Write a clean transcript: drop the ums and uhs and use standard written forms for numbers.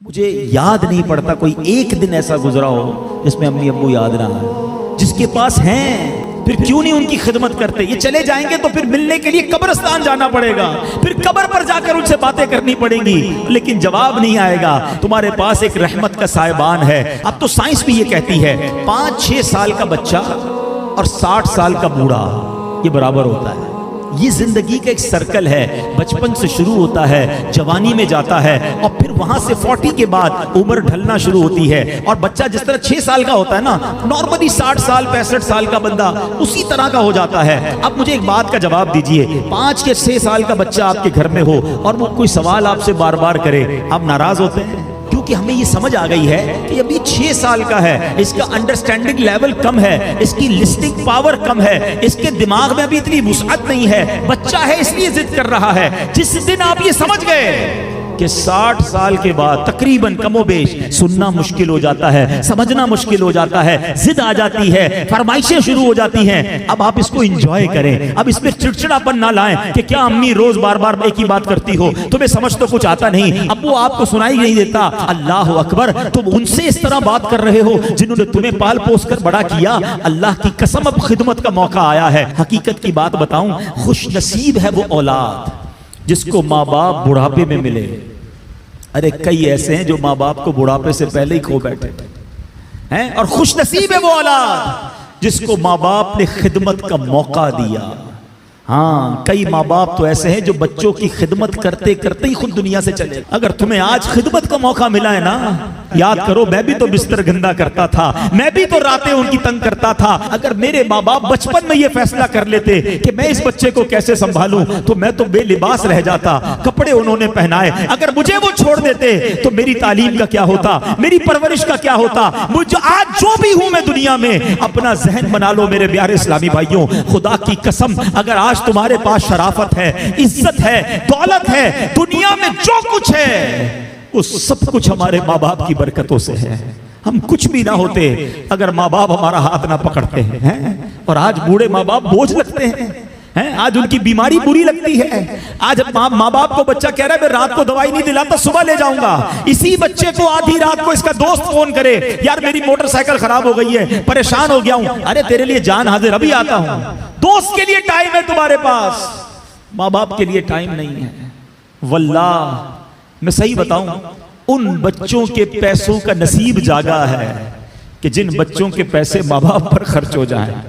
मुझे याद नहीं पड़ता कोई एक दिन ऐसा गुजरा हो जिसमें अम्मी अब्बू याद ना आए। जिसके पास हैं फिर क्यों नहीं उनकी खिदमत करते। ये चले जाएंगे तो फिर मिलने के लिए कब्रिस्तान जाना पड़ेगा, फिर कब्र पर जाकर उनसे बातें करनी पड़ेंगी, लेकिन जवाब नहीं आएगा। तुम्हारे पास एक रहमत का साहिबान है। अब तो साइंस भी ये कहती है 5-6 साल का बच्चा और 60 साल का बूढ़ा ये बराबर होता है। ये जिंदगी का एक सर्कल है, बचपन से शुरू होता है, जवानी में जाता है और फिर वहां से 40 के बाद उम्र ढलना शुरू होती है। और बच्चा जिस तरह 6 साल का होता है ना, नॉर्मली 60 साल 65 साल का बंदा उसी तरह का हो जाता है। अब मुझे एक बात का जवाब दीजिए, 5 या 6 साल का बच्चा आपके घर में हो और वो कोई सवाल आपसे बार बार करे, आप नाराज होते हैं? क्योंकि हमें ये समझ आ गई है कि अभी 6 साल का है, इसका अंडरस्टैंडिंग लेवल कम है, इसकी लिस्टिंग पावर कम है, इसके दिमाग में अभी इतनी वुसअत नहीं है, बच्चा है इसलिए जिद कर रहा है। जिस दिन आप ये समझ गए कि 60 साल के बाद तकरीबन कमोबेश सुनना मुश्किल हो जाता है, समझना मुश्किल हो जाता है, जिद आ जाती है, फरमाइशें शुरू हो जाती हैं, अब आप इसको एंजॉय करें। अब इसमें चिड़चिड़ापन ना लाएं कि क्या अम्मी रोज बार बार एक ही बात करती हो, तुम्हें समझ तो कुछ आता नहीं, अब वो आपको सुनाई नहीं देता। अल्लाह अकबर, तुम उनसे इस तरह बात कर रहे हो जिन्होंने तुम्हें पाल पोस कर बड़ा किया। अल्लाह की कसम अब खिदमत का मौका आया है। हकीकत की बात बताऊं, खुश नसीब है वो औलाद जिसको माँ बाप बुढ़ापे में मिले। अरे कई ऐसे हैं जो माँ बाप को बुढ़ापे से पहले ही खो बैठे हैं, और खुश नसीब है वो औलाद जिसको माँ बाप ने खिदमत का मौका दिया। हाँ, कई माँ बाप तो ऐसे हैं जो बच्चों की खिदमत करते करते ही खुद दुनिया से चले। अगर तुम्हें आज खिदमत का मौका मिला है ना, याद करो मैं भी तो बिस्तर गंदा करता था, मैं भी तो रातें उनकी तंग करता था। अगर मेरे माँ बाप बचपन में ये फैसला कर लेते कि मैं इस बच्चे को कैसे संभालूं, तो मैं तो बेलिबास रह जाता। कपड़े उन्होंने पहनाए, अगर मुझे वो छोड़ देते तो मेरी तालीम का क्या होता, मेरी परवरिश का क्या होता। मुझे आज जो भी हूं मैं दुनिया में, अपना जहन बना लो मेरे प्यारे इस्लामी भाइयों। खुदा की कसम, अगर आज तुम्हारे पास शराफत है, इज्जत है, दौलत है, दुनिया में जो कुछ है वो सब कुछ हमारे माँ बाप की बरकतों से है। हम कुछ भी ना होते अगर माँ बाप हमारा हाथ ना पकड़ते हैं। और आज बूढ़े माँ बाप बोझ लगते हैं, आज उनकी बीमारी बुरी लगती है। आज माँ बाप को बच्चा कह रहा है मैं रात को दवाई नहीं दिलाता, सुबह ले जाऊंगा। इसी बच्चे को आधी रात को इसका दोस्त फोन करे, यार मेरी मोटरसाइकिल खराब हो गई है, परेशान हो गया हूं। अरे तेरे लिए जान हाजिर, अभी आता हूं। दोस्त के लिए टाइम है तुम्हारे पास, माँ बाप के लिए टाइम नहीं है। वल्लाह मैं सही बताऊं, उन बच्चों के पैसों का नसीब जागा है कि जिन बच्चों के पैसे माँ बाप पर खर्च हो जाएं।